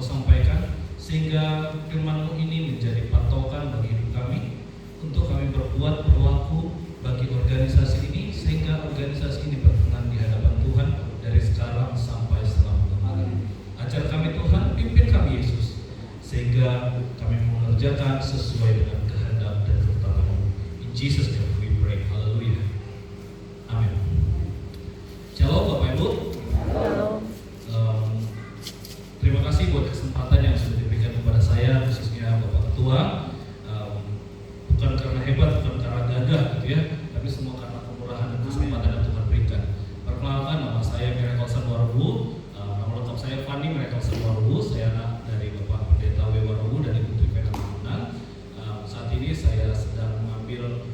Engkau sampaikan, sehingga firman-Mu ini menjadi patokan bagi hidup kami, untuk kami berbuat berlaku bagi organisasi ini, sehingga organisasi ini berkenan di hadapan Tuhan dari sekarang sampai selama-lamanya. Ajar kami Tuhan, pimpin kami Yesus, sehingga kami mengerjakan sesuai dengan kehendak dan ketetapan-Mu. In Jesus name we pray. Haleluya. Amin. Shalom Bapak Ibu. Terima kasih buat kesempatan yang sudah diberikan kepada saya, khususnya Bapak Ketua. Bukan karena hebat, bukan karena gagah gitu ya, tapi semua karena kemurahan dan kesempatan yang Tuhan berikan. Perkenalkan, nama saya Miracle Sanwarubu. Nama lengkap saya Fani Miracle Sanwarubu. Saya anak dari Bapak Pendeta W. Warubu dan Ibu Trivena Mamunan. Saat ini saya sedang mengambil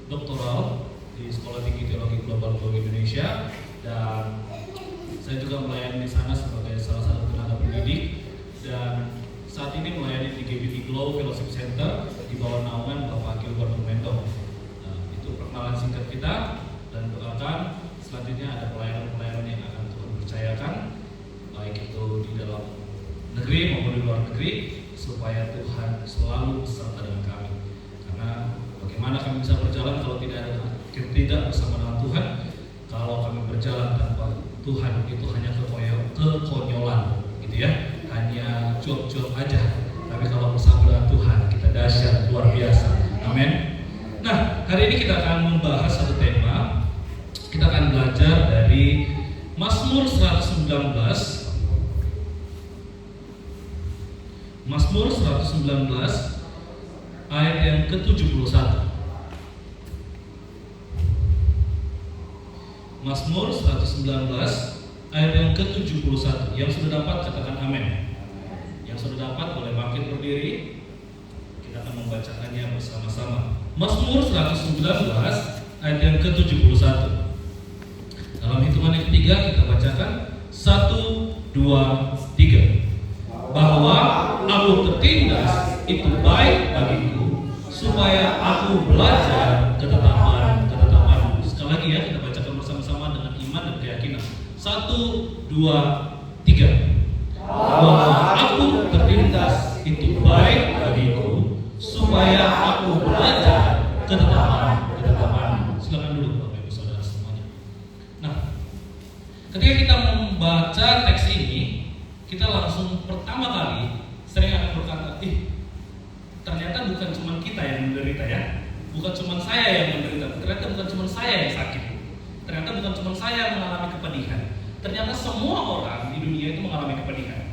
doktoral di Sekolah Tinggi Teologi Global Globe Indonesia, dan saya juga melayani di sana sebagai salah satu tenaga pendidik, dan saat ini melayani di GBT Glow Fellowship Center di bawah naungan Bapak Gilbert Mendong. Itu perkenalan singkat kita, dan doakan selanjutnya ada pelayanan-pelayanan yang akan Tuhan percayakan, baik itu di dalam negeri maupun di luar negeri, supaya Tuhan selalu beserta dengan kami. Karena bagaimana kami bisa berjalan kalau tidak bersama dengan Tuhan? Kalau kami berjalan tanpa Tuhan, itu hanya kekonyolan, gitu ya, hanya job-job aja. Tapi kalau bersama dengan Tuhan, kita dahsyat, luar biasa. Amin. Nah, hari ini kita akan membahas satu tema. Kita akan belajar dari Mazmur 119. Mazmur 119 ayat yang ke-71. Mazmur 119 ayat yang ke-71. Yang sudah dapat katakan amin. Yang sudah dapat boleh bangkit berdiri. Kita akan membacakannya bersama-sama. Mazmur 119 ayat yang ke-71. Dalam hitungan yang ketiga kita bacakan 1, 2, 3. Bahwa aku tertindas itu baik bagiku, supaya aku belajar ketetapan-ketetapan-Mu. Sekali lagi ya, kita bacakan bersama-sama dengan iman dan keyakinan. 1, 2, 3. Bahwa aku terlintas itu baik bagiku, supaya aku belajar ketetapan-ketetapan-Mu. Silakan dulu Bapak Ibu Saudara semuanya. Nah, ketika kita membaca teks ini, kita langsung pertama kali sering akan berkata, ternyata bukan cuma kita yang menderita ya, bukan cuma saya yang menderita, ternyata bukan cuma saya yang sakit, ternyata bukan cuma saya yang mengalami kepedihan. Ternyata semua orang di dunia itu mengalami kepedihan.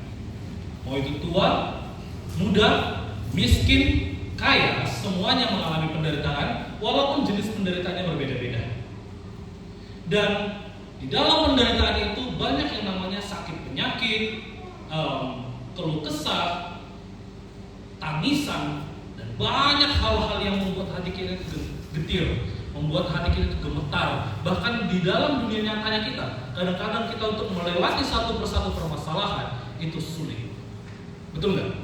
Mau itu tua, muda, miskin, kaya, semuanya mengalami penderitaan, walaupun jenis penderitaannya berbeda-beda. Dan di dalam penderitaan itu banyak yang namanya sakit penyakit, keluh kesah, tangisan, dan banyak hal-hal yang membuat hati kita getir, membuat hati kita gemetar. Bahkan di dalam dunia nyatanya kita, kadang-kadang kita untuk melewati satu persatu permasalahan itu sulit. Betul nggak?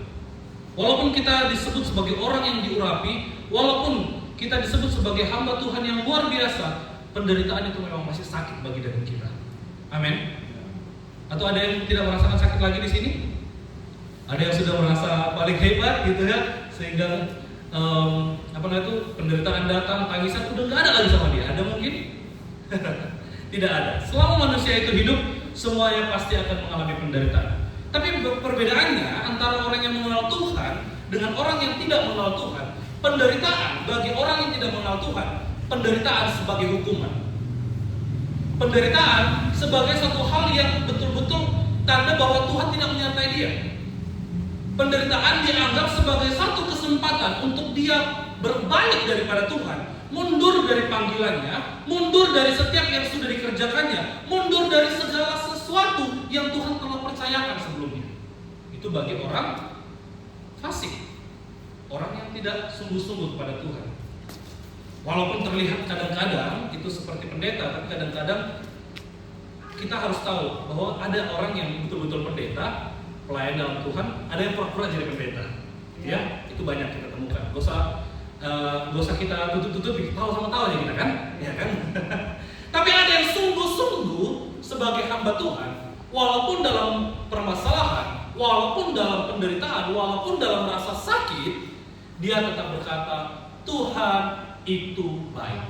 Walaupun kita disebut sebagai orang yang diurapi, walaupun kita disebut sebagai hamba Tuhan yang luar biasa, penderitaan itu memang masih sakit bagi daging kita. Amin. Atau ada yang tidak merasakan sakit lagi di sini? Ada yang sudah merasa paling hebat gitu ya, sehingga penderitaan datang, tangisan udah nggak ada lagi sama dia. Ada mungkin? Tidak ada. Selama manusia itu hidup, semuanya pasti akan mengalami penderitaan. Tapi perbedaannya antara orang yang mengenal Tuhan dengan orang yang tidak mengenal Tuhan, penderitaan bagi orang yang tidak mengenal Tuhan, penderitaan sebagai hukuman. Penderitaan sebagai satu hal yang betul-betul tanda bahwa Tuhan tidak menyertai dia. Penderitaan dianggap sebagai satu kesempatan untuk dia berbalik daripada Tuhan, mundur dari panggilannya, mundur dari setiap yang sudah dikerjakannya, mundur dari segala sesuatu yang Tuhan telah percayakan sebelumnya. Itu bagi orang fasik, orang yang tidak sungguh-sungguh kepada Tuhan. Walaupun terlihat kadang-kadang itu seperti pendeta, tapi kadang-kadang kita harus tahu bahwa ada orang yang betul-betul pendeta, pelayan dalam Tuhan, ada yang pura-pura jadi pendeta. Ya, itu banyak kita temukan. Gak usah kita tutup-tutup, tahu sama tahu aja kita kan, ya kan? Tapi ada yang sungguh-sungguh sebagai hamba Tuhan, walaupun dalam permasalahan, walaupun dalam penderitaan, walaupun dalam rasa sakit, dia tetap berkata, Tuhan itu baik.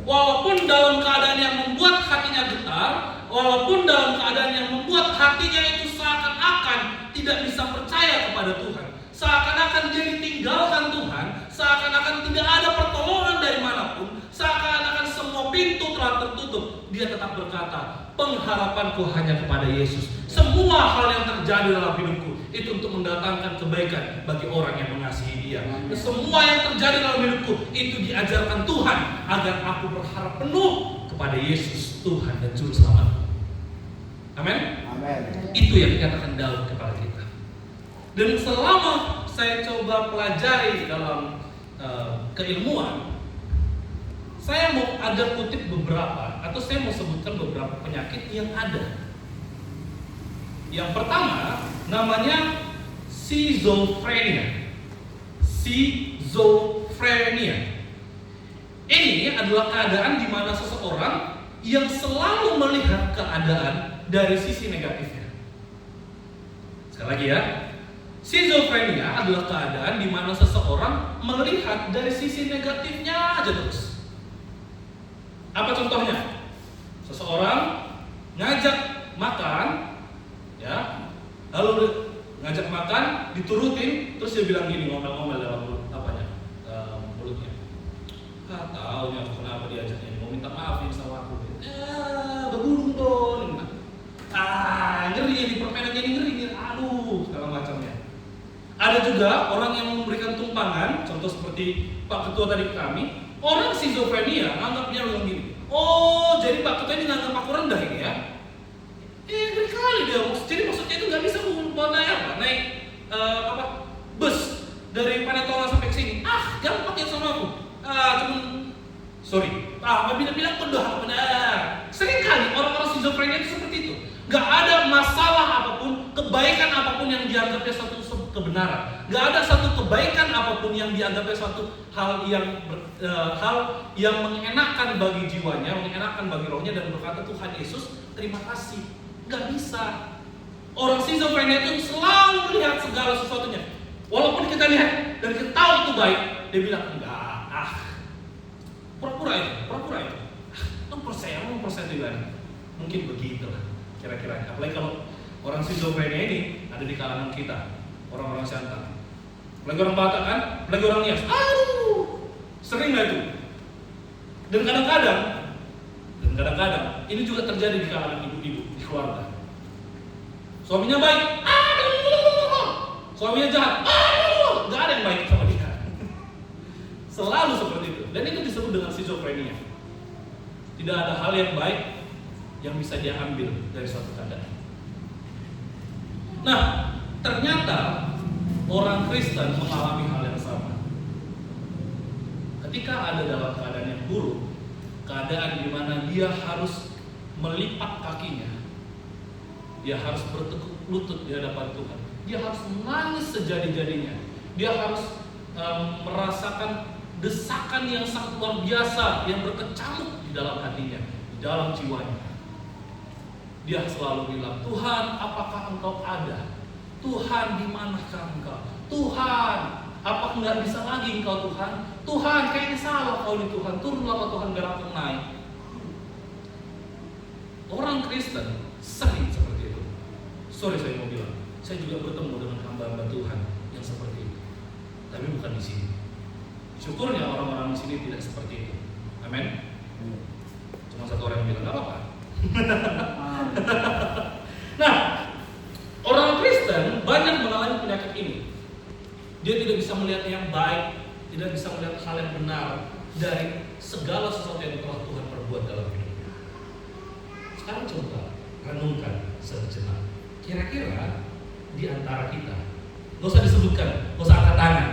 Walaupun dalam keadaan yang membuat hatinya getar, walaupun dalam keadaan yang membuat hatinya itu seakan-akan tidak bisa percaya kepada Tuhan, seakan-akan dia ditinggalkan Tuhan, seakan-akan tidak ada pertolongan dari manapun, seakan-akan semua pintu telah tertutup, dia tetap berkata, pengharapanku hanya kepada Yesus. Semua hal yang terjadi dalam hidupku itu untuk mendatangkan kebaikan bagi orang yang mengasihi Dia. Semua yang terjadi dalam hidupku itu diajarkan Tuhan agar aku berharap penuh kepada Yesus, Tuhan dan Juru Selamatku. Amin. Itu yang dikatakan Daud kepada kita. Dan selama saya coba pelajari dalam keilmuan, saya mau ada kutip beberapa, atau saya mau sebutkan beberapa penyakit yang ada. Yang pertama namanya schizophrenia. Schizophrenia. Ini adalah keadaan di mana seseorang yang selalu melihat keadaan dari sisi negatifnya. Sekali lagi ya. Schizophrenia adalah keadaan di mana seseorang melihat dari sisi negatifnya aja terus. Apa contohnya? Seseorang ngajak makan, ya, lalu ngajak makan, diturutin, terus dia bilang gini, ngomel-ngomel dalam mulutnya. Taunya kenapa diajaknya, mau minta maaf nih sama aku. Bergulung dong. Ngeri ini, permainannya ini ngeri, aduh, segala macamnya. Ada juga orang yang memberikan tumpangan, contoh seperti Pak Ketua tadi ke kami. Orang schizophrenia anggapnya bilang gini, oh jadi Pak Ketua ini nganggap aku rendah ini ya. Ngeri kali dia, jadi maksudnya itu nggak bisa naik bus dari Panetola sampai ke sini. Gampang ya sama aku. Bilang berdoa benar. Sering kali orang-orang schizophrenia itu seperti itu. Gak ada masalah apapun, kebaikan apapun yang dianggapnya satu kebenaran. Gak ada satu kebaikan apapun yang dianggapnya suatu hal yang mengenakan bagi jiwanya, mengenakan bagi rohnya dan berkata Tuhan Yesus terima kasih. Gak bisa. Orang schizophrenia itu selalu melihat segala sesuatunya. Walaupun kita lihat dan kita tahu itu baik, dia bilang enggak. Pura-pura itu. Lu persen juga. Mungkin begitulah kira-kira. Apalagi kalau orang schizophrenia ini ada di kalangan kita, orang-orang Siantar. Apalagi orang Batak kan, apalagi orang Nias. Sering lah itu. Dan kadang-kadang ini juga terjadi di kalangan ibu-ibu di keluarga. Suaminya baik, suaminya jahat, nggak ada yang baik sama dia. Selalu seperti itu. Dan itu disebut dengan schizophrenia. Tidak ada hal yang baik yang bisa dia ambil dari suatu keadaan. Nah, ternyata orang Kristen mengalami hal yang sama. Ketika ada dalam keadaan yang buruk, keadaan di mana dia harus melipat kakinya, dia harus bertekuk lutut di hadapan Tuhan, dia harus menangis sejadi-jadinya, dia harus merasakan desakan yang sangat luar biasa yang berkecamuk di dalam hatinya, di dalam jiwanya. Dia selalu bilang, Tuhan, apakah Engkau ada? Tuhan, di manakah Engkau? Tuhan, apakah nggak bisa lagi Engkau Tuhan? Tuhan, kayaknya salah Kau nih Tuhan. Turunlah Tuhan biar aku naik. Orang Kristen sering seperti itu. Sorry saya mau bilang, saya juga bertemu dengan hamba-hamba Tuhan yang seperti itu. Tapi bukan di sini. Syukurnya orang-orang di sini tidak seperti itu. Amin. Cuma satu orang yang bilang nggak apa-apa. Nah, orang Kristen banyak mengalami penyakit ini. Dia tidak bisa melihat yang baik, tidak bisa melihat hal yang benar dari segala sesuatu yang telah Tuhan perbuat dalam hidupnya. Sekarang coba renungkan sejenak. Kira-kira di antara kita, gak usah disebutkan, gak usah angkat tangan,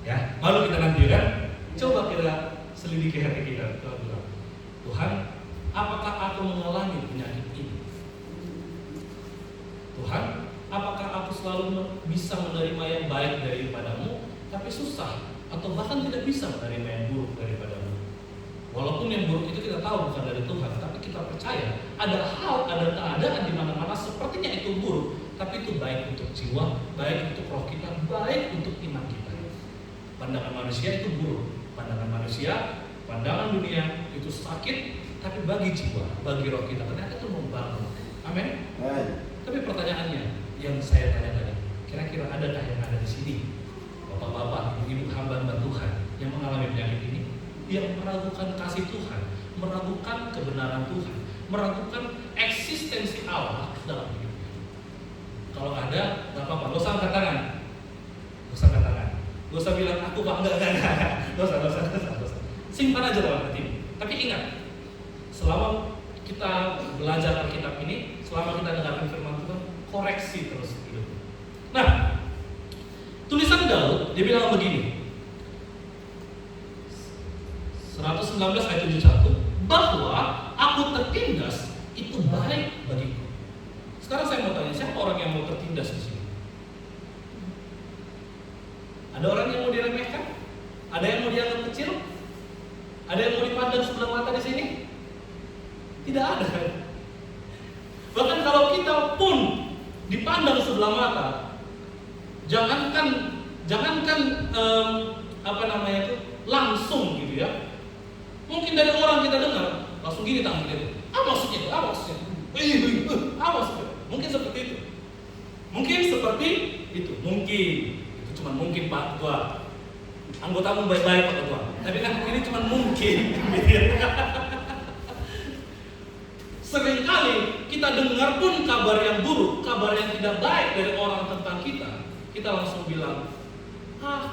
ya, malu kita nanti kan. Coba kita selidiki hati kita. Tuhan, apakah aku mengalami penyakit ini? Tuhan, apakah aku selalu bisa menerima yang baik daripadamu, tapi susah atau bahkan tidak bisa menerima yang buruk daripadamu? Walaupun yang buruk itu kita tahu bukan dari Tuhan, tapi kita percaya ada hal, ada keadaan di mana-mana sepertinya itu buruk, tapi itu baik untuk jiwa, baik untuk roh kita, baik untuk iman kita. Pandangan manusia itu buruk, pandangan manusia, pandangan dunia itu sakit, tapi bagi jiwa, bagi roh kita ternyata itu membangun. Amin. Tapi pertanyaannya yang saya tanya tadi, kira-kira adakah yang ada di sini, bapak-bapak, ibu-ibu hamba Tuhan yang mengalami penyakit ini, yang meragukan kasih Tuhan, meragukan kebenaran Tuhan, meragukan eksistensi Allah dalam hidupnya? Kalau ada, nggak apa-apa, gak usah angkat tangan, gak usah bilang aku pak, enggak, gak usah. Simpan aja dalam hati. Tapi ingat, selama kita belajar Alkitab ini, selama kita dengarkan firman Tuhan, koreksi terus hidup. Nah, tulisan Daud, dia bilang begini, 119 ayat 71, bahwa aku tertindas itu baik bagiku. Sekarang saya mau tanya, siapa orang yang mau tertindas di sini? Ada orang yang mau diremehkan? Ada yang mau dianggap kecil? Ada yang mau dipandang sebelah mata di sini? Tidak ada kan? Bahkan kalau kita pun dipandang sebelah mata, jangankan langsung gitu ya. Mungkin dari orang kita dengar langsung gini tangan kita. Maksudnya itu? Maksudnya? Mungkin seperti itu. Mungkin itu cuma mungkin Pak Ketua. Anggotamu baik-baik Pak Ketua. Tapi kan ini cuma mungkin. Seringkali kita dengar pun kabar yang buruk, kabar yang tidak baik dari orang tentang kita langsung bilang,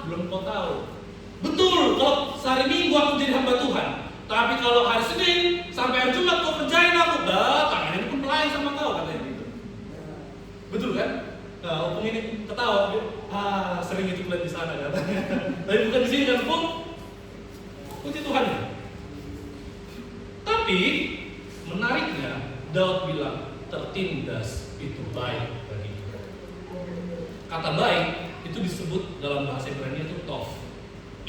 belum kau tahu. Betul, kalau sehari Minggu aku jadi hamba Tuhan, tapi kalau hari Senin sampai hari Jumat kau kerjain aku, tangan ini pun pelayan sama kau, katanya gitu. Betul kan? Nah, opung ini ketawa, sering itu lihat di sana katanya. Tapi bukan di sini kan, opung. Puji Tuhan ya. Tapi menariknya, Daud bilang tertindas itu baik bagi kita. Kata baik itu disebut dalam bahasa Ibrani itu tov,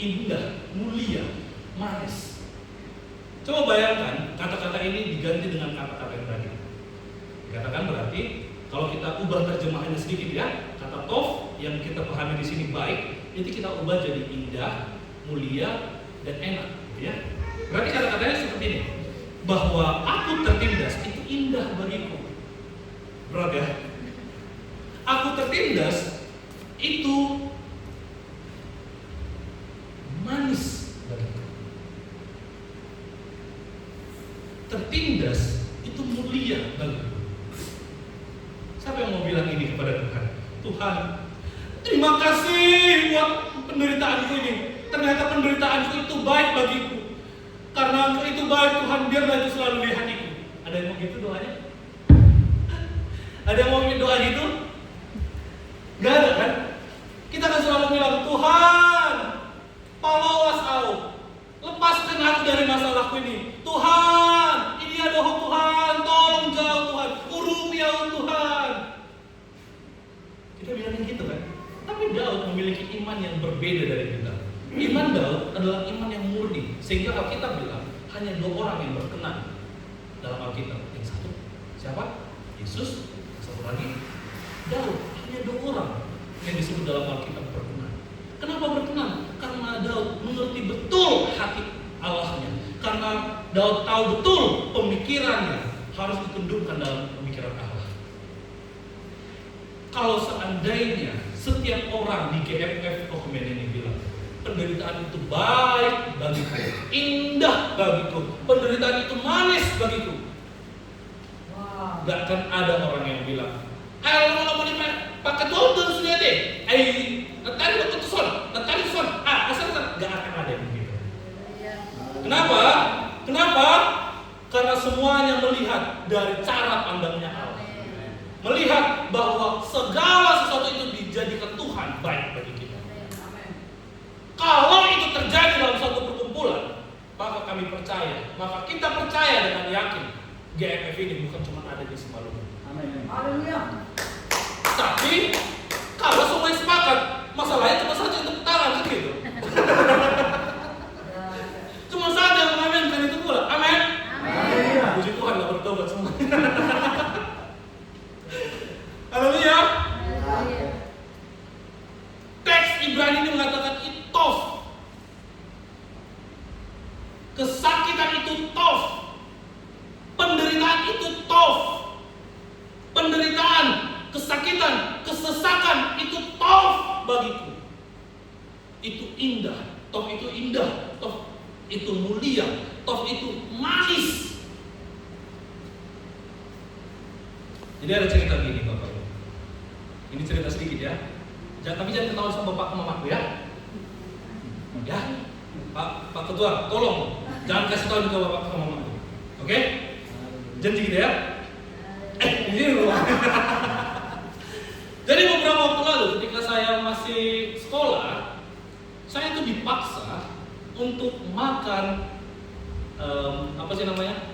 indah, mulia, manis. Coba bayangkan kata-kata ini diganti dengan kata-kata yang tadi. Dikatakan berarti kalau kita ubah terjemahannya sedikit ya, kata tov yang kita pahami di sini baik, itu kita ubah jadi indah, mulia, dan enak, gitu ya. Berarti kata-katanya seperti ini, bahwa aku tertindas itu indah bagiku. Berat ya? Aku tertindas itu manis bagiku. Tertindas itu mulia bagiku. Siapa yang mau bilang ini kepada Tuhan? Tuhan, terima kasih buat penderitaanku ini. Ternyata penderitaanku itu baik bagiku. Karena itu baik Tuhan, biarlah itu selalu di hatiku. Ada yang mau gitu doanya? Ada yang mau doa gitu? Gak ada kan? Kita kan selalu bilang, Tuhan, palawas aku, lepaskan aku dari masalahku ini. Tuhan, ini ada Tuhan, tolong jauh Tuhan, urungi ya Tuhan. Kita bilangin gitu kan? Tapi Daud memiliki iman yang berbeda dari kita. Iman Daud adalah iman yang murni, sehingga Alkitab bilang hanya 2 orang yang berkenan dalam Alkitab. Yang satu siapa? Yesus. Satu lagi Daud. Hanya 2 orang yang disebut dalam Alkitab berkenan. Kenapa berkenan? Karena Daud mengerti betul hati Allahnya. Karena Daud tahu betul pemikirannya harus ditundukkan dalam pemikiran Allah. Kalau seandainya setiap orang di GMF Kokemen ini bilang penderitaan itu baik bagiku, indah bagiku, penderitaan itu manis bagiku, gak akan ada orang yang bilang, lama-lama ini pakai tonton sudah deh, nanti lo ketuson, nanti son, asal gak akan ada yang begitu. Kenapa? Karena semuanya melihat dari cara pandangnya Allah, melihat bahwa segala sesuatu itu dijadikan Tuhan baik bagi kita. Kalau itu terjadi dalam suatu perkumpulan, maka kami percaya, maka kita percaya dengan yakin GMF ini bukan cuma ada di Simalungun. Amin. Haleluya. Tapi kalau semuanya sepakat, masalahnya cuma saja untuk tangan gitu. Cuma saja mengaminkan itu pula. Amin. Puji Tuhan, gak bertobat semua. Haleluya. indah, toh itu indah, toh itu mulia, toh itu manis. Jadi ada cerita gini Bapak Ibu. Ini cerita sedikit ya. Tapi jangan ketahuan sama bapak sama mamaku ya. Ya, Pak Ketua, tolong jangan kasih tahu juga bapak sama mamaku. Oke? Janji gitu ya. Di sini loh. Jadi beberapa waktu lalu ketika saya masih sekolah, saya tuh dipaksa untuk makan apa sih namanya?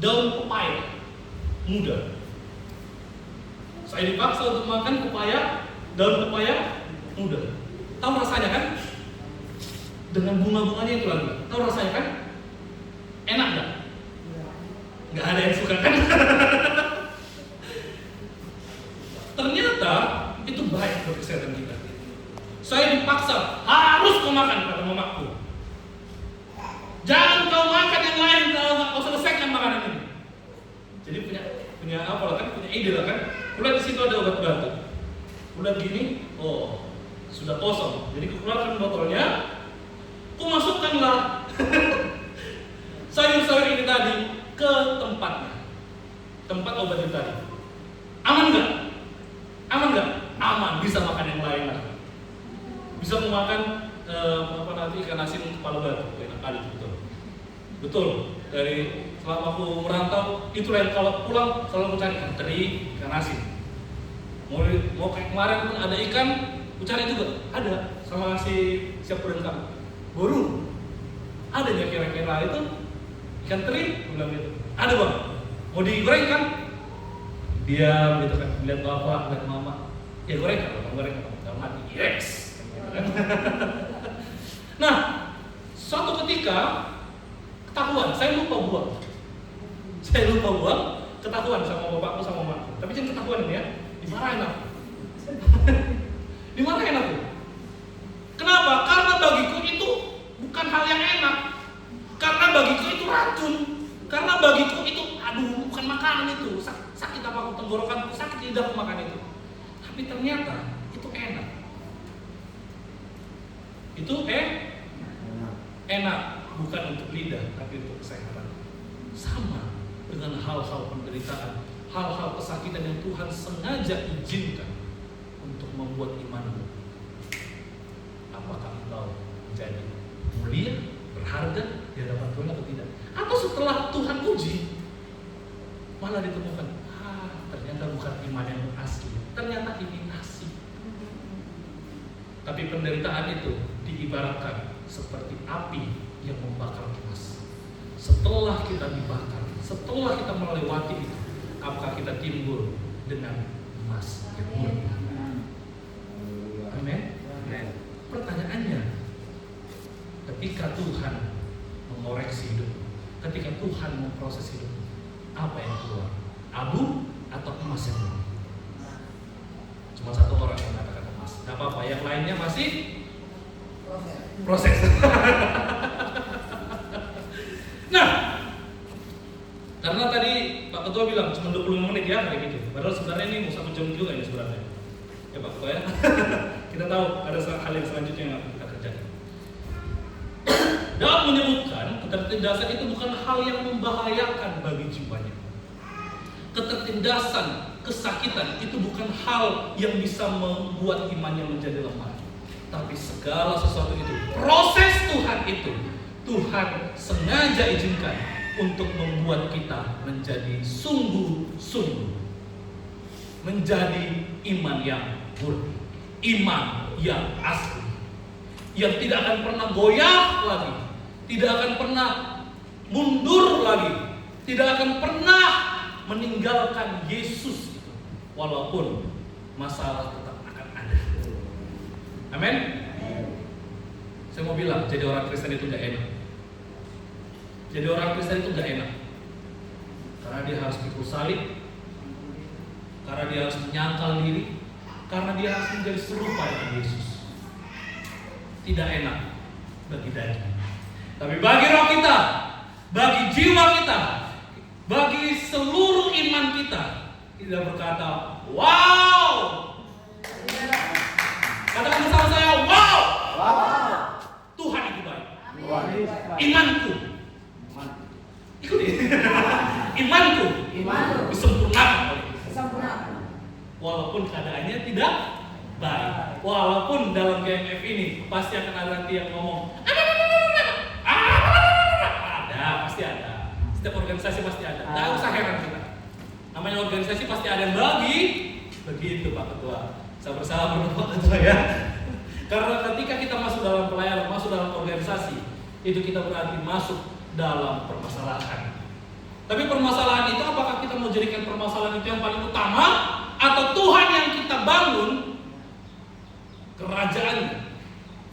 Daun pepaya muda. Saya dipaksa untuk makan daun pepaya muda. Tahu rasanya kan? Dengan bunga-bunganya itu lagi. Tahu rasanya kan? Enak nggak? Nggak ada yang suka kan? Ternyata itu baik buat kesehatan kita. Saya dipaksa harus kau makan, kata mamaku. Jangan kau makan yang lain kalau nggak kau selesaikan makanan ini. Jadi punya apa lah kan? Punya ide lah kan? Pulang di situ ada obat batuk. Pulang gini, oh sudah kosong. Jadi keluarkan botolnya, ku masukkanlah sayur-sayur ini tadi ke tempatnya, tempat obat itu tadi. Aman nggak? Aman nggak? Aman. Bisa makan yang lain lagi. Bisa memakan apa nanti ikan asin kepala batu, enak kali betul. Betul. Dari selama aku merantau, itulah yang kalau pulang selalu mencari ikan teri, ikan asin. Mau kayak kemarin pun ada ikan, aku cari juga. Ada sama si siap berengkang. Baru ada ya kira-kira itu ikan teri, bilang gitu. Ada bang, mau digoreng kan? Diam gitu kan, lihat bapak, lihat mama. Ya goreng kan, dalam hati, yes. Gitu kan? Nah, suatu ketika ketahuan, saya lupa buang, ketahuan sama bapakku sama mamaku. Tapi jangan ketahuan ini ya, dimarahin aku. Dimarahin aku. Kenapa? Karena bagiku itu bukan hal yang enak. Karena bagiku itu racun. Karena bagiku itu, aduh, bukan makanan itu. Sakit apa aku tenggorokanku, sakit lidahku makan itu. Tapi ternyata itu enak. Itu enak, bukan untuk lidah, tapi untuk kesehatan. Sama dengan hal-hal penderitaan, hal-hal kesakitan yang Tuhan sengaja izinkan untuk membuat imanmu. Apakah engkau menjadi mulia, berharga di hadapan Tuhan atau tidak? Atau setelah Tuhan uji, malah ditemukan, ternyata bukan iman yang asli, ternyata imitasi. Tapi penderitaan itu diibaratkan seperti api yang membakar emas. Setelah kita dibakar, setelah kita melewati itu, apakah kita timbul dengan emas yang murni? Amin. Pertanyaannya, ketika Tuhan mengoreksi hidupmu, ketika Tuhan memproses hidupmu, apa yang keluar? Abu atau emas yang murni? Cuma satu orang yang mengatakan emas. Gak apa-apa, yang lainnya masih proses. Nah, karena tadi Pak Ketua bilang cuma 25 menit ya kayak gitu. Padahal sebenarnya ini mau 1 jam juga ini sebenarnya. Ya Pak Ketua ya. Kita tahu ada hal yang selanjutnya yang akan kita kerjakan. Daud menyebutkan ketertindasan itu bukan hal yang membahayakan bagi jiwanya. Ketertindasan, kesakitan itu bukan hal yang bisa membuat imannya menjadi lemah. Tapi segala sesuatu itu, proses Tuhan itu, Tuhan sengaja izinkan untuk membuat kita menjadi sungguh-sungguh, menjadi iman yang murni, iman yang asli, yang tidak akan pernah goyah lagi, tidak akan pernah mundur lagi, tidak akan pernah meninggalkan Yesus itu, walaupun masalah tetap akan ada. Amin. Saya mau bilang, jadi orang Kristen itu gak enak. Jadi orang Kristen itu gak enak, karena dia harus pikul salib, karena dia harus menyangkal diri, karena dia harus menjadi serupa dengan Yesus. Tidak enak bagi daging, tapi bagi roh kita, bagi jiwa kita, bagi seluruh iman kita berkata, wow. Katakan bersama saya, wow. Imanku. Ikuti. Imanku disempurnakan oleh Kristus. Walaupun keadaannya tidak baik, walaupun dalam GMF ini pasti akan ada nanti yang ngomong ada, pasti ada. Setiap organisasi pasti ada. Nggak usah heran kita. Namanya organisasi pasti ada yang bagi. Begitu Pak Ketua. Saya bersama Pak Ketua ya. Karena ketika kita masuk dalam pelayanan, masuk dalam organisasi, itu kita berarti masuk dalam permasalahan. Tapi permasalahan itu apakah kita mau jadikan permasalahan itu yang paling utama, atau Tuhan yang kita bangun kerajaannya,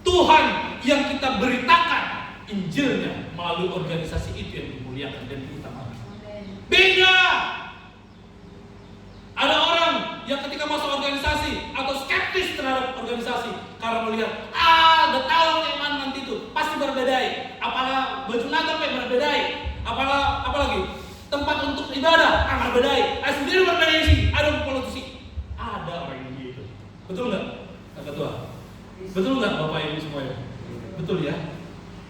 Tuhan yang kita beritakan Injilnya melalui organisasi itu yang dimuliakan dan diutamakan. Beda. Ada orang yang ketika masuk organisasi atau skeptis terhadap organisasi karena melihat udah tahu yang mana nanti itu pasti berbedai, apalah baju natal berbedai, apalagi tempat untuk ibadah berbedai, sendiri berbedai sih, ada politisi, ada orang yang gitu. Betul nggak, Pak Ketua? Betul nggak Bapak Ibu semuanya? Betul ya.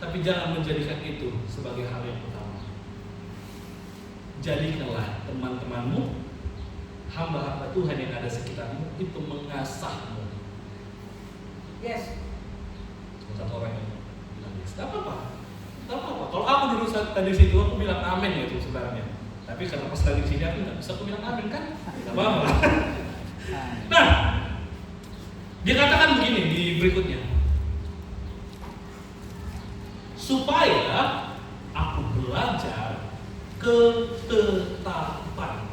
Tapi jangan menjadikan itu sebagai hal yang utama. Jadikanlah teman-temanmu, hamba-hamba Tuhan yang ada sekitarmu itu mengasahmu. Yes. Satu orang yang bilang yes, gak apa-apa. Kalau aku dulu tadi situ aku bilang amin ya itu sebenarnya. Tapi karena pas lagi di sini aku nggak bisa aku bilang amin kan? Gak apa-apa. Nah, dia katakan begini di berikutnya. Supaya aku belajar ketetapan.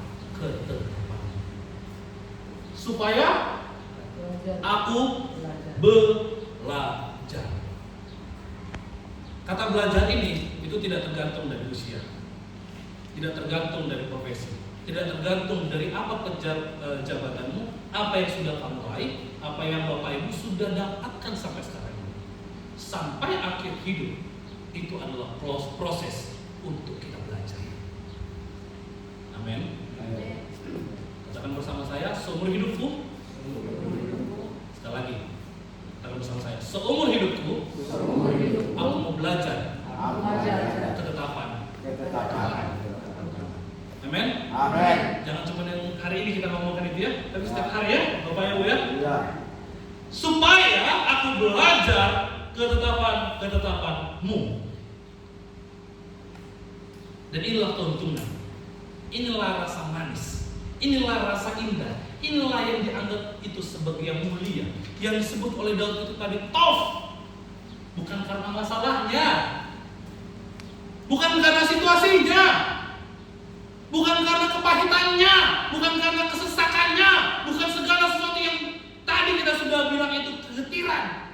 Supaya aku belajar. Kata belajar ini itu tidak tergantung dari usia, tidak tergantung dari profesi, tidak tergantung dari apa jabatanmu, apa yang sudah kamu raih, apa yang Bapak Ibu sudah dapatkan sampai sekarang ini. Sampai akhir hidup itu adalah proses untuk kita belajar. Amin. Katakan bersama saya, seumur hidupku. Sekali lagi, katakan bersama saya, seumur hidupku, aku mau belajar ketetapan. Amin. Jangan cuma yang hari ini kita ngomongkan itu ya, tapi setiap hari ya, Bapak Ibu ya. Supaya aku belajar ketetapan-ketetapanmu. Dan inilah keuntungan, inilah rasa manis, inilah rasa indah, inilah yang dianggap itu sebagai yang mulia, yang disebut oleh Daud itu tadi tov. Bukan karena masalahnya, bukan karena situasinya, bukan karena kepahitannya, bukan karena kesesakannya, bukan segala sesuatu yang tadi kita sudah bilang itu kegetiran.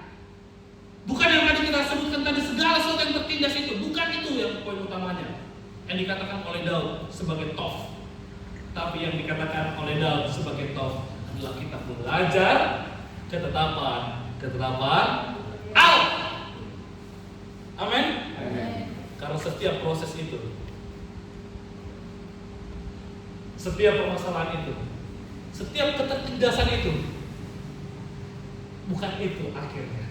Bukan yang tadi kita sebutkan tadi segala sesuatu yang tertindas itu, bukan itu yang poin utamanya yang dikatakan oleh Daud sebagai tov. Tapi yang dikatakan oleh Daud sebagai tov adalah kita belajar ketetapan Allah. Amin. Karena setiap proses itu, setiap permasalahan itu, setiap ketertindasan itu, bukan itu akhirnya.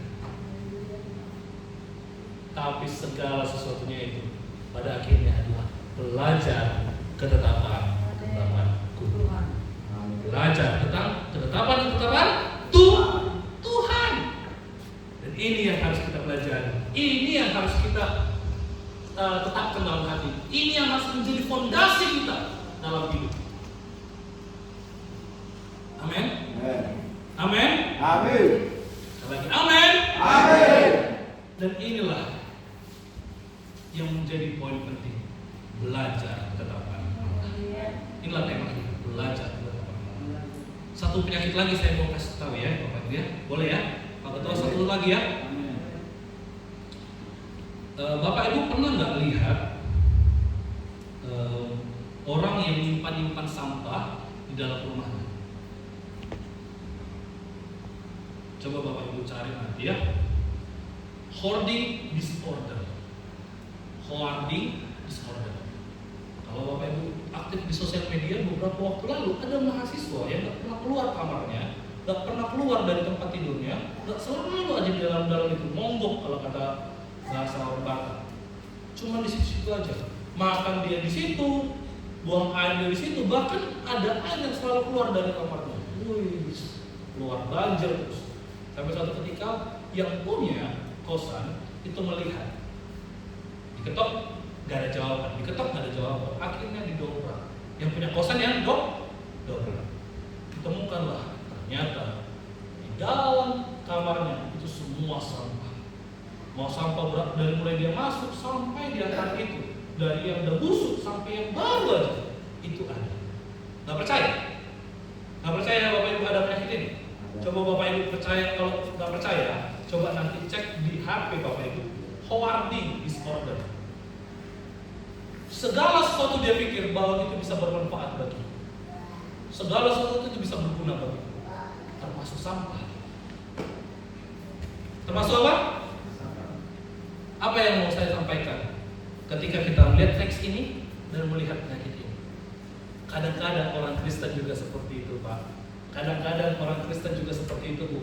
Tapi segala sesuatunya itu pada akhirnya adalah belajar ketetapan-ketetapanku. Belajar tentang ketetapan-ketetapan Tuhan. Dan ini yang harus kita pelajari. Ini yang harus kita tetapkan dalam hati. Ini yang harus menjadi fondasi kita dalam hidup. Amin. Amin. Amin. Lagi amin. Amin. Dan inilah yang menjadi poin penting, belajar ketetapan. Inilah tema kita, belajar ketetapan. Satu penyakit lagi saya mau kasih tahu ya, Bapak Ibu ya, boleh ya, Pak Ketua, satu lagi ya. Bapak Ibu pernah nggak lihat orang yang nyimpan sampah di dalam rumahnya? Coba Bapak Ibu cari nanti ya. Hoarding disorder. Kalau Bapak Ibu aktif di sosial media beberapa waktu lalu, ada mahasiswa yang nggak pernah keluar kamarnya, nggak pernah keluar dari tempat tidurnya, nggak selalu aja di dalam itu monggok kalau kata bahasa orang Batak. Cuma di situ aja. Makan dia di situ, buang air dia di situ, bahkan ada air yang selalu keluar dari kamarnya. Wih, keluar banjir terus. Sampai suatu ketika yang punya kosan itu melihat, diketok gak ada jawaban, diketok gak ada jawaban, akhirnya didobrak. Yang punya kosan yang dobrak. Ditemukanlah ternyata di dalam kamarnya itu semua sampah. Mau sampah berat dari mulai dia masuk sampai di antara itu, dari yang udah busuk sampai yang baru aja itu ada. Nggak percaya? Nggak percaya Bapak Ibu ada penyakit ini? Coba Bapak Ibu percaya. Kalau nggak percaya, coba nanti cek di HP Bapak Ibu. Hoarding disorder. Segala sesuatu dia pikir bahwa itu bisa bermanfaat bagi. Segala sesuatu itu bisa berguna bagi. Termasuk sampah. Termasuk apa? Apa yang mau saya sampaikan? Ketika kita melihat teks ini dan melihat penyakit ini, kadang-kadang orang Kristen juga seperti itu, Pak. Kadang-kadang orang Kristen juga seperti itu, Bu.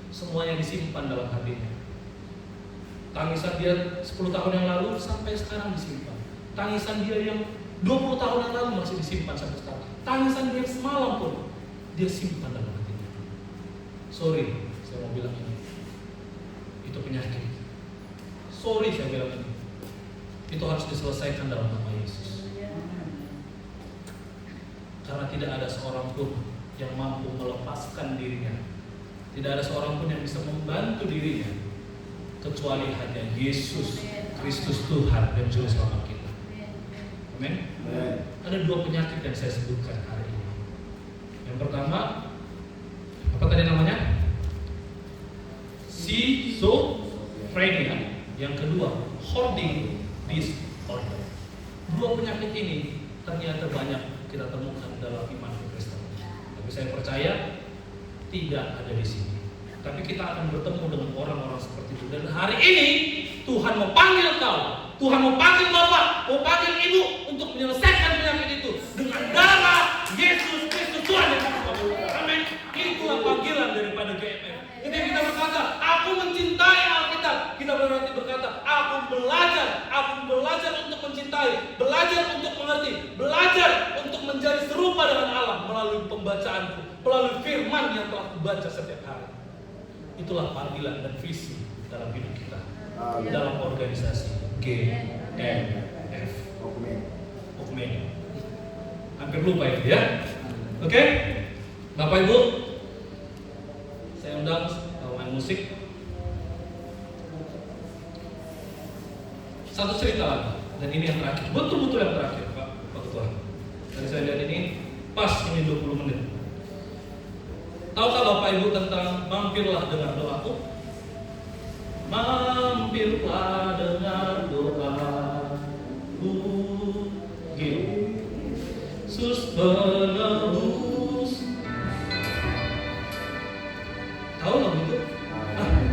Semuanya disimpan dalam hatinya. Tangisan dia 10 tahun yang lalu sampai sekarang disimpan. Tangisan dia yang 20 tahun yang lalu masih disimpan sampai sekarang. Tangisan dia semalam pun dia simpan dalam hatinya. Sorry, saya mau bilang ini. Itu penyakit. Sorry saya bilang ini. Itu harus diselesaikan dalam nama Yesus. Karena tidak ada seorang pun yang mampu melepaskan dirinya. Tidak ada seorang pun yang bisa membantu dirinya kecuali hanya Yesus Kristus Tuhan dan Juru Selamat kita. Amin. Ada 2 penyakit yang saya sebutkan hari ini. Yang pertama, apa tadi namanya? Schizophrenia. Yang kedua, hoarding disorder. 2 penyakit ini ternyata banyak kita temukan dalam iman Kristen. Tapi saya percaya tidak ada di sini. Tapi kita akan bertemu dengan orang-orang seperti itu. Dan hari ini Tuhan mau panggil kau, Tuhan mau panggil bapak, mau panggil ibu untuk menyelesaikan penyakit itu dengan darah Yesus Kristus Tuhan yang kami. Amin. Itulah panggilan daripada GMF. Ketika kita berkata, aku mencintai Alkitab, kita berarti berkata, aku belajar untuk mencintai, belajar untuk mengerti, belajar untuk menjadi serupa dengan Allah melalui pembacaanku, melalui firman yang telah kubaca setiap hari. Itulah panggilan dan visi dalam hidup kita, dalam organisasi GMF. Okumenia. Hampir lupa itu ya. Oke, Bapak Ibu, saya undang main musik. Satu cerita lagi, dan ini yang terakhir, betul-betul yang terakhir, Pak Ketua. Tadi saya lihat ini, pas ini 20 menit. Tahukah Bapak Ibu tentang mampirlah dengar doaku? Mampirlah dengar doaku, Yesus penebus. Tahu lagu itu?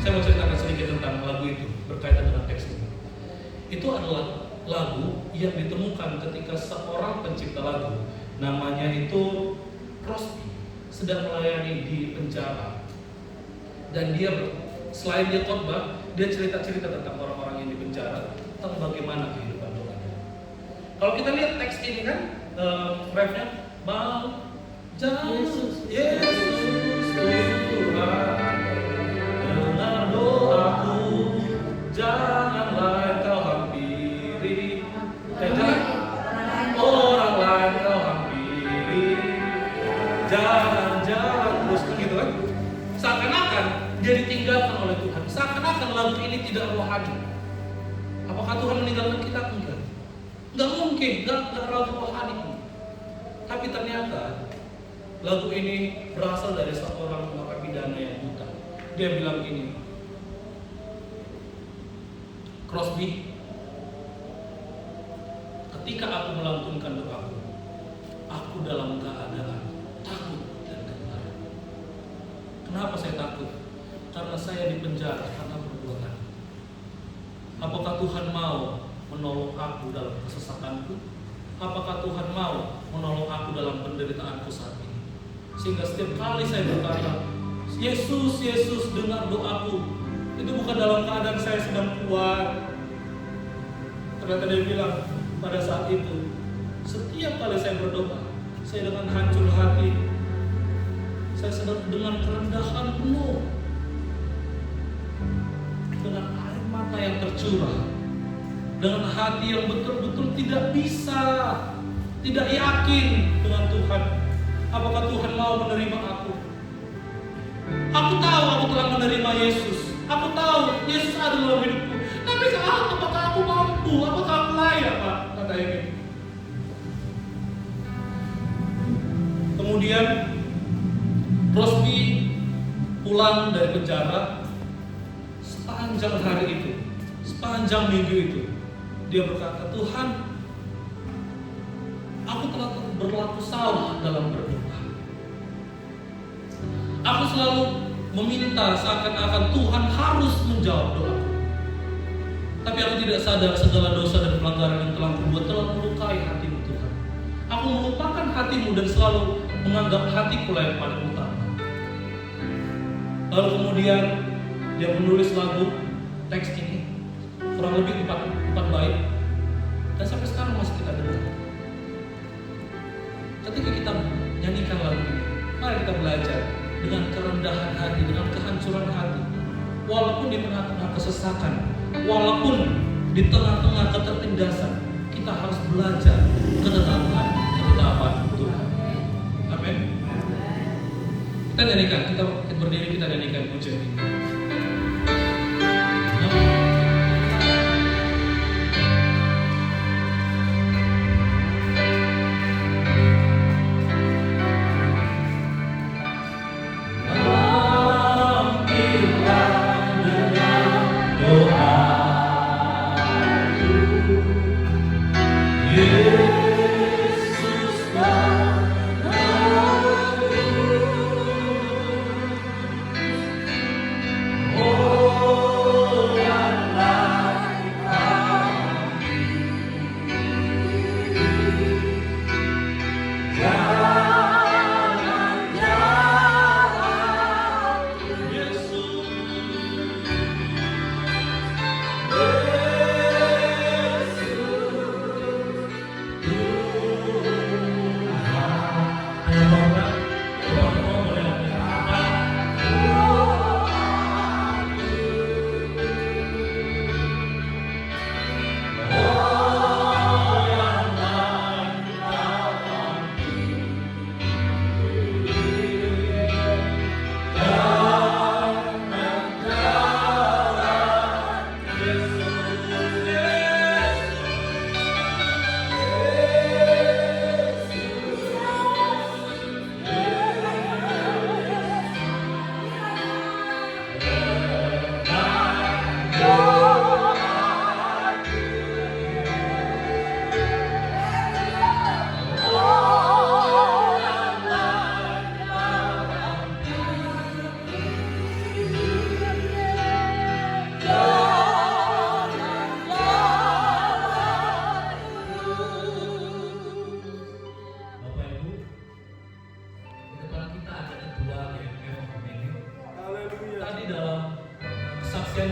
Saya mau ceritakan sedikit tentang lagu itu berkaitan dengan teks ini. Itu adalah lagu yang ditemukan ketika seorang pencipta lagu, namanya itu Crosby, sedang melayani di penjara. Dan dia selain dia khotbah, dia cerita-cerita tentang orang-orang yang di penjara, tentang bagaimana kehidupan doanya. Kalau kita lihat teks ini kan, refnya, mau Yesus Tuhan, dengar doaku, janganlah kau hampiri, jangan orang lain kau hampiri, jangan terus begitu kan? Seakan-akan dia ditinggalkan oleh Tuhan, seakan-akan lagu ini tidak rohani. Apakah Tuhan meninggalkan kita? Enggak. Enggak mungkin, enggak lagu rohani. Tapi ternyata lagu ini berasal dari seorang narapidana yang buta. Dia bilang gini, Crosby, ketika aku melantunkan doaku, aku dalam keadaan takut dan gentar. Kenapa saya takut? Karena saya dipenjara karena perbuatan. Apakah Tuhan mau menolong aku dalam kesesakanku? Apakah Tuhan mau menolong aku dalam penderitaanku saat ini? Sehingga setiap kali saya berkata, Yesus, Yesus, dengar doaku, itu bukan dalam keadaan saya sedang kuat, Ternyata dia bilang pada saat itu, setiap kali saya berdoa, saya dengan hancur hati, saya sedang dengan kerendahan penuh, dengan air mata yang tercurah, dengan hati yang betul-betul tidak bisa, tidak yakin dengan Tuhan. Apakah Tuhan mau menerima aku? Aku tahu aku telah menerima Yesus. Aku tahu Yesus ada dalam hidupku. Tapi apakah aku mampu? Apakah aku layak, Pak? Kata ini. Kemudian Crosby pulang dari penjara. Sepanjang hari itu, sepanjang minggu itu, dia berkata, Tuhan, aku telah berlaku salah dalam berdoa. Aku selalu meminta seakan-akan Tuhan harus menjawab doaku. Tapi aku tidak sadar segala dosa dan pelanggaran yang telah kubuat telah melukai hatimu Tuhan. Aku melupakan hatimu dan selalu menganggap hatiku yang paling utama. Lalu kemudian dia menulis lagu teks ini kurang lebih 4 bait dan sampai sekarang masih kita dengar. Ketika kita nyanyikan lagu ini, mari kita belajar dengan kerendahan hati, dengan kehancuran hati. Walaupun di tengah-tengah kesesakan, walaupun di tengah-tengah ketertindasan, kita harus belajar ketetapan Tuhan. Amin. Kita nyanyikan, kita berdiri, kita nyanyikan pujian ini. Tadi dalam kesaksian